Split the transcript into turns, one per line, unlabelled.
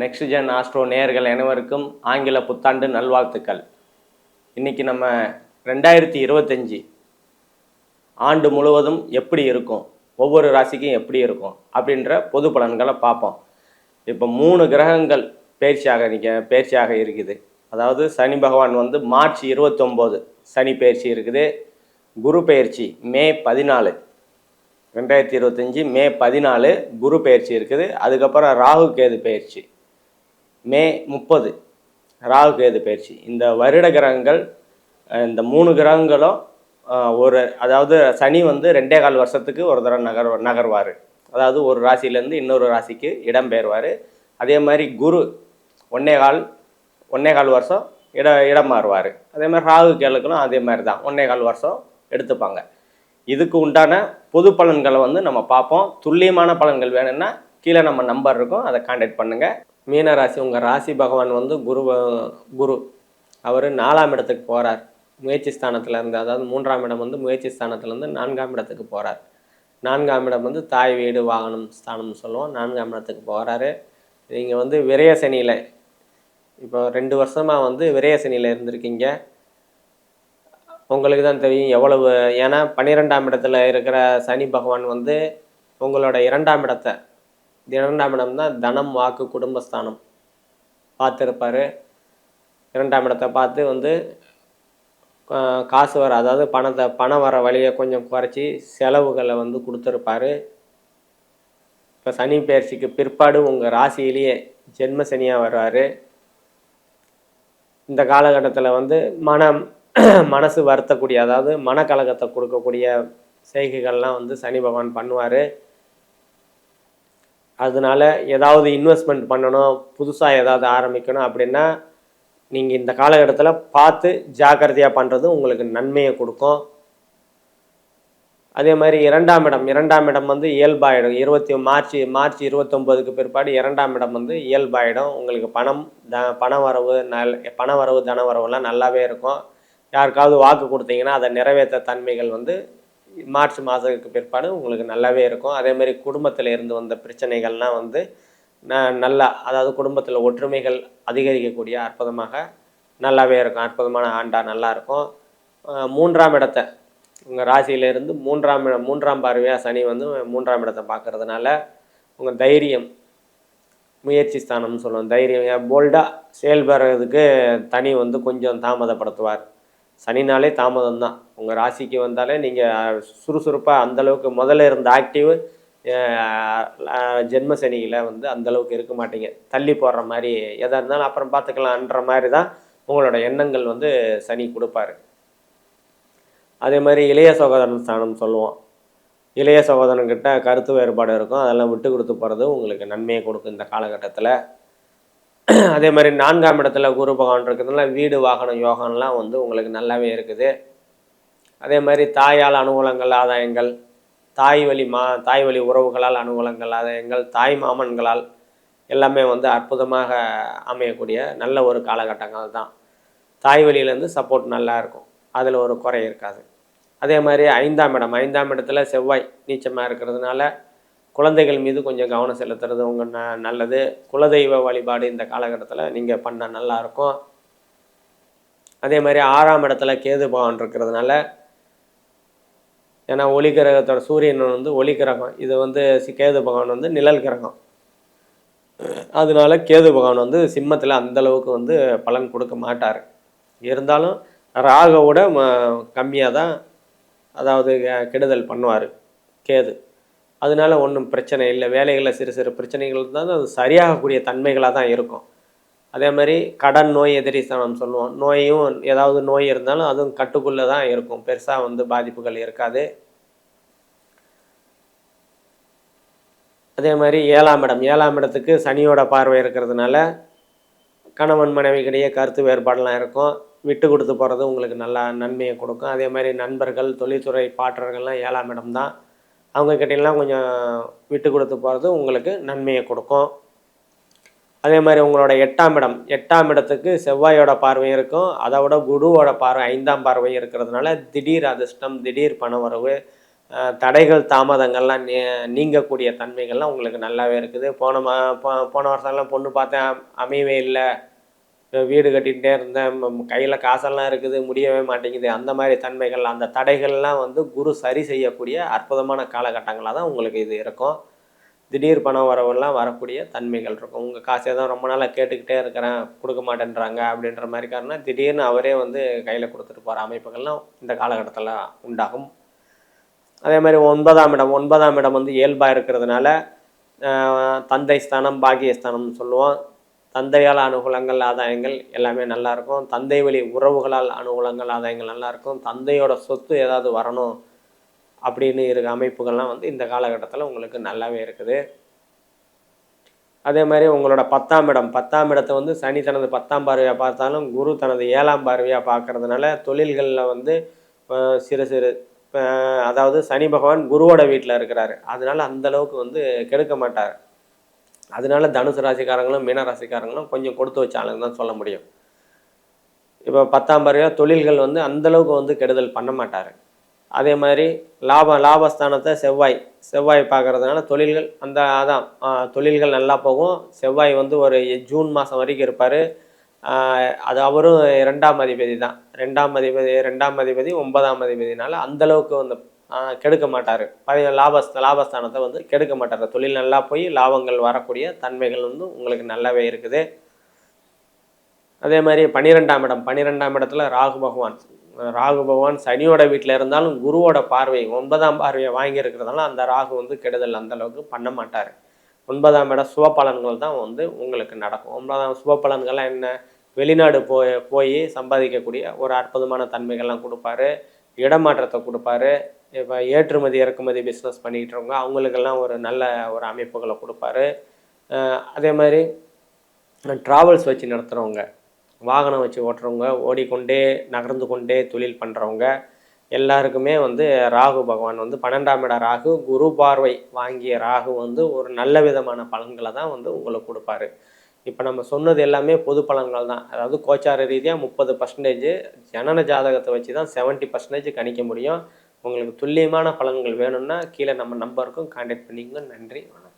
Next gen astro நேயர்கள் அனைவருக்கும் ஆங்கில புத்தாண்டு நல்வாழ்த்துக்கள். இன்றைக்கி நம்ம 2025 ஆண்டு முழுவதும் எப்படி இருக்கும், ஒவ்வொரு ராசிக்கும் எப்படி இருக்கும் அப்படின்ற பொது பலன்களை பார்ப்போம். இப்போ 3 கிரகங்கள் பயிற்சியாக இருக்குது. அதாவது சனி பகவான் வந்து மார்ச் 29 சனி பயிற்சி இருக்குது. குரு பயிற்சி மே 14 2025 மே 14 குரு பயிற்சி இருக்குது. அதுக்கப்புறம் ராகு கேது பயிற்சி மே 30 ராகு கேது பயிற்சி. இந்த வருட கிரகங்கள், இந்த 3 கிரகங்களும் அதாவது சனி வந்து 2.25 வருஷத்துக்கு ஒரு தடவை நகர்வார். அதாவது ஒரு ராசியிலேருந்து இன்னொரு ராசிக்கு இடம்பெயர்வார். அதே மாதிரி குரு 1.25 வருஷம் இடம் மாறுவார். அதே மாதிரி ராகு கேளுக்கெல்லாம் அதே மாதிரி தான் 1.25 வருஷம் எடுத்துப்பாங்க. இதுக்கு உண்டான பொது பலன்களை வந்து நம்ம பார்ப்போம். துல்லியமான பலன்கள் வேணும்னா கீழே நம்ம நம்பர் இருக்கும், அதை கான்டாக்ட் பண்ணுங்கள். மீன ராசி, உங்கள் ராசி பகவான் வந்து குரு அவர் 4ஆம் இடத்துக்கு போகிறார். முயற்சி ஸ்தானத்துலேருந்து, அதாவது 3ஆம் இடம் வந்து முயற்சி ஸ்தானத்துலேருந்து 4ஆம் இடத்துக்கு போகிறார். 4ஆம் இடம் வந்து தாய் வீடு வாகனம் ஸ்தானம்னு சொல்லுவோம். 4ஆம் இடத்துக்கு போகிறாரு. நீங்கள் வந்து விரய சனியில் இப்போ 2 வருஷமாக வந்து விரய சனியில் இருந்திருக்கீங்க. உங்களுக்கு தான் தெரியும் எவ்வளவு. ஏன்னா 12ஆம் இடத்துல இருக்கிற சனி பகவான் வந்து உங்களோட 2ஆம் இடத்தை, 2ஆம் இடம் தான் தனம் வாக்கு குடும்பஸ்தானம் பார்த்துருப்பார். 2ஆம் இடத்தை பார்த்து வந்து காசு வர, அதாவது பணம் வர வழியை கொஞ்சம் குறைச்சி செலவுகளை வந்து கொடுத்துருப்பார். இப்போ சனி பயிற்சிக்கு பிற்பாடு உங்கள் ராசியிலேயே ஜென்ம சனியாக வர்றாரு. இந்த காலகட்டத்தில் வந்து மனசு வருத்தக்கூடிய, அதாவது மனக்கலகத்தை கொடுக்கக்கூடிய செய்கைகள்லாம் வந்து சனி பகவான் பண்ணுவார். அதனால ஏதாவது இன்வெஸ்ட்மெண்ட் பண்ணணும், புதுசாக ஏதாவது ஆரம்பிக்கணும் அப்படின்னா நீங்கள் இந்த காலகட்டத்தில் பார்த்து ஜாக்கிரதையாக பண்ணுறது உங்களுக்கு நன்மையை கொடுக்கும். அதே மாதிரி 2ஆம் இடம் வந்து இயல்பாயிடும். மார்ச் 29க்கு பிற்பாடு 2ஆம் இடம் வந்து இயல்பாயிடும். உங்களுக்கு பண வரவு தன வரவுலாம் நல்லாவே இருக்கும். யாருக்காவது வாக்கு கொடுத்தீங்கன்னா அதை நிறைவேற்ற தன்மைகள் வந்து மார்ச் மாதத்துக்கு பிற்பாடு உங்களுக்கு நல்லாவே இருக்கும். அதேமாதிரி குடும்பத்தில் இருந்து வந்த பிரச்சனைகள்லாம் வந்து நல்லா, அதாவது குடும்பத்தில் ஒற்றுமைகள் அதிகரிக்கக்கூடிய நல்லாவே இருக்கும். அற்புதமான ஆண்டாக நல்லாயிருக்கும். 3ஆம் இடத்தை, உங்கள் ராசியிலேருந்து 3ஆம் பார்வையாக சனி வந்து 3ஆம் இடத்தை பார்க்கறதுனால உங்கள் தைரியம், முயற்சி ஸ்தானம்னு சொல்லுவோம், தைரியம் போல்டாக செயல்படுறதுக்கு தனி வந்து கொஞ்சம் தாமதப்படுத்துவார். சனினாலே தாமதம் தான். உங்கள் ராசிக்கு வந்தாலே நீங்கள் சுறுசுறுப்பாக அந்தளவுக்கு முதல்ல இருந்த ஆக்டிவ் ஜென்ம சனியில் வந்து அந்தளவுக்கு இருக்க மாட்டீங்க. தள்ளி போடுற மாதிரி, எதாக இருந்தாலும் அப்புறம் பார்த்துக்கலான்ற மாதிரி தான் உங்களோட எண்ணங்கள் வந்து சனி கொடுப்பாரு. அதே மாதிரி இளைய சகோதரன் ஸ்தானம் சொல்லுவோம். இளைய சகோதரன்கிட்ட கருத்து வேறுபாடு இருக்கும். அதெல்லாம் விட்டு கொடுத்து போகிறது உங்களுக்கு நன்மையை கொடுக்கும் இந்த காலகட்டத்தில். அதே மாதிரி 4ஆம் இடத்துல குரு பகவான் இருக்கிறதுனால வீடு வாகனம் யோகம்லாம் வந்து உங்களுக்கு நல்லாவே இருக்குது. அதே மாதிரி தாயால் அனுகூலங்கள் ஆதாயங்கள், தாய் வழி உறவுகளால் அனுகூலங்கள் ஆதாயங்கள், தாய் மாமன்களால் எல்லாமே வந்து அற்புதமாக அமையக்கூடிய நல்ல ஒரு காலகட்டங்கள் தான். தாய் வழியிலேருந்து சப்போர்ட் நல்லா இருக்கும், அதில் ஒரு குறை இருக்காது. அதே மாதிரி 5ஆம் இடத்துல செவ்வாய் நீச்சமாக இருக்கிறதுனால குழந்தைகள் மீது கொஞ்சம் கவனம் செலுத்துறது உங்கள் நல்லது. குலதெய்வ வழிபாடு இந்த காலகட்டத்தில் நீங்கள் பண்ணால் நல்லாயிருக்கும். அதே மாதிரி 6ஆம் இடத்துல கேது பகவான் இருக்கிறதுனால, ஏன்னா ஒளி கிரகத்தோட சூரியன் வந்து ஒளி கிரகம், இது வந்து கேது பகவான் வந்து நிழல் கிரகம். அதனால கேது பகவான் வந்து சிம்மத்தில் அந்தளவுக்கு வந்து பலன் கொடுக்க மாட்டார். இருந்தாலும் ராகுவோட கம்மியாக தான், அதாவது கெடுதல் பண்ணுவார் கேது. அதனால ஒன்றும் பிரச்சனை இல்லை. வேலைகளில் சிறு பிரச்சனைகள் இருந்தாலும் அது சரியாகக்கூடிய தன்மைகளாக தான் இருக்கும். அதே மாதிரி கடன் நோய் எதிரி ஸ்தானம் சொல்லுவோம். ஏதாவது நோய் இருந்தாலும் அதுவும் கட்டுக்குள்ளே தான் இருக்கும், பெருசாக வந்து பாதிப்புகள் இருக்காது. அதே மாதிரி 7ஆம் இடத்துக்கு சனியோட பார்வை இருக்கிறதுனால கணவன் மனைவிக்கிடையே கருத்து வேறுபாடெலாம் இருக்கும். விட்டு கொடுத்து போகிறது உங்களுக்கு நல்லா நன்மையை கொடுக்கும். அதே மாதிரி நண்பர்கள், தொழில்துறை பாற்றர்கள்லாம் 7ஆம் இடம் தான். அவங்கக்கிட்டலாம் கொஞ்சம் விட்டு கொடுத்து போகிறது உங்களுக்கு நன்மையை கொடுக்கும். அதே மாதிரி உங்களோட 8ஆம் இடத்துக்கு செவ்வாயோட பார்வையும் இருக்கும். அதை விட குருவோட பார்வை 5ஆம் பார்வையும் இருக்கிறதுனால திடீர் அதிர்ஷ்டம், திடீர் பணவரவு, தடைகள் தாமதங்கள்லாம் நீங்கக்கூடிய தன்மைகள்லாம் உங்களுக்கு நல்லாவே இருக்குது. போன வருஷம்லாம் பொண்ணு பார்த்தேன், அமையவே இல்லை. வீடு கட்டிகிட்டே இருந்தேன், கையில் காசெல்லாம் இருக்குது, முடியவே மாட்டேங்குது. அந்த மாதிரி தன்மைகள், அந்த தடைகள்லாம் வந்து குரு சரி செய்யக்கூடிய அற்புதமான காலகட்டங்களாக தான் உங்களுக்கு இது இருக்கும். திடீர் பண வரவெல்லாம் வரக்கூடிய தன்மைகள் இருக்கும். உங்கள் காசை தான் ரொம்ப நாளாக கேட்டுக்கிட்டே இருக்கிறேன், கொடுக்க மாட்டேன்றாங்க அப்படின்ற மாதிரி காரணம் திடீர்னு அவரே வந்து கையில் கொடுத்துட்டு போகிற அமைப்புகள்லாம் இந்த காலகட்டத்தில் உண்டாகும். அதே மாதிரி 9ஆம் இடம் வந்து இயல்பாக இருக்கிறதுனால தந்தை ஸ்தானம், பாக்கியஸ்தானம்னு சொல்லுவோம். தந்தையால் அனுகூலங்கள், ஆதாயங்கள் எல்லாமே நல்லாயிருக்கும். தந்தை வழி உறவுகளால் அனுகூலங்கள், ஆதாயங்கள் நல்லாயிருக்கும். தந்தையோட சொத்து ஏதாவது வரணும் அப்படின்னு இருக்க அமைப்புகள்லாம் வந்து இந்த காலகட்டத்தில் உங்களுக்கு நல்லாவே இருக்குது. அதே மாதிரி உங்களோட 10ஆம் இடத்தை வந்து சனி தனது 10ஆம் பார்வையாக பார்த்தாலும் குரு தனது 7ஆம் பார்வையாக பார்க்கறதுனால தொழில்களில் வந்து சிறு சிறு அதாவது சனி பகவான் குருவோட வீட்டில் இருக்கிறாரு. அதனால அந்தளவுக்கு வந்து கெடுக்க மாட்டார். அதனால தனுசு ராசிக்காரங்களும் மீன ராசிக்காரங்களும் கொஞ்சம் கொடுத்து வச்சாலும் தான் சொல்ல முடியும். இப்போ 10ஆம் பார்வையாக தொழில்கள் வந்து அந்தளவுக்கு வந்து கெடுதல் பண்ண மாட்டார். அதே மாதிரி லாபஸ்தானத்தை செவ்வாய் பார்க்கறதுனால தொழில்கள் அதான் தொழில்கள் நல்லா போகும். செவ்வாய் வந்து ஒரு ஜூன் மாதம் வரைக்கும் இருப்பார். அது அவரும் 2ஆம் அதிபதி தான். 2ஆம் அதிபதி 9ஆம் அதிபதினால அந்தளவுக்கு வந்து கெடுக்க மாட்டார். லாபஸ்தானத்தை வந்து கெடுக்க மாட்டார். தொழில் நல்லா போய் லாபங்கள் வரக்கூடிய தன்மைகள் வந்து உங்களுக்கு நல்லாவே இருக்குது. அதே மாதிரி 12ஆம் இடத்துல ராகு பகவான் சனியோட வீட்டில் இருந்தாலும் குருவோட பார்வை 9ஆம் பார்வையை வாங்கியிருக்கிறதுனால அந்த ராகு வந்து கெடுதல் அந்தளவுக்கு பண்ண மாட்டார். 9ஆம் இடம் சுபபலன்கள் தான் வந்து உங்களுக்கு நடக்கும். 9ஆம் சுபபலன்கள்லாம் என்ன? வெளிநாடு போய் சம்பாதிக்கக்கூடிய ஒரு அற்புதமான தன்மைகள்லாம் கொடுப்பாரு. இடமாற்றத்தை கொடுப்பாரு. இப்போ ஏற்றுமதி இறக்குமதி பிஸ்னஸ் பண்ணிக்கிட்டு இருக்கவங்க அவங்களுக்கெல்லாம் ஒரு நல்ல ஒரு அமைப்புகளை கொடுப்பாரு. அதே மாதிரி ட்ராவல்ஸ் வச்சு நடத்துகிறவங்க, வாகனம் வச்சு ஓட்டுறவங்க, ஓடிக்கொண்டே நகர்ந்து கொண்டே தொழில் பண்ணுறவங்க எல்லாருக்குமே வந்து ராகு பகவான் வந்து 12ஆம் இடம் ராகு, குரு பார்வை வாங்கிய ராகு வந்து ஒரு நல்ல விதமான பலன்களை தான் வந்து உங்களுக்கு கொடுப்பாரு. இப்போ நம்ம சொன்னது எல்லாமே பொது பலன்கள் தான். அதாவது கோச்சார ரீதியாக 30%, ஜனன ஜாதகத்தை வச்சு தான் 70% கணிக்க முடியும். உங்களுக்கு துல்லியமான பலன்கள் வேணும்னா கீழே நம்ம நம்பருக்கும் கான்டாக்ட் பண்ணிக்கோங்க. நன்றி, வணக்கம்.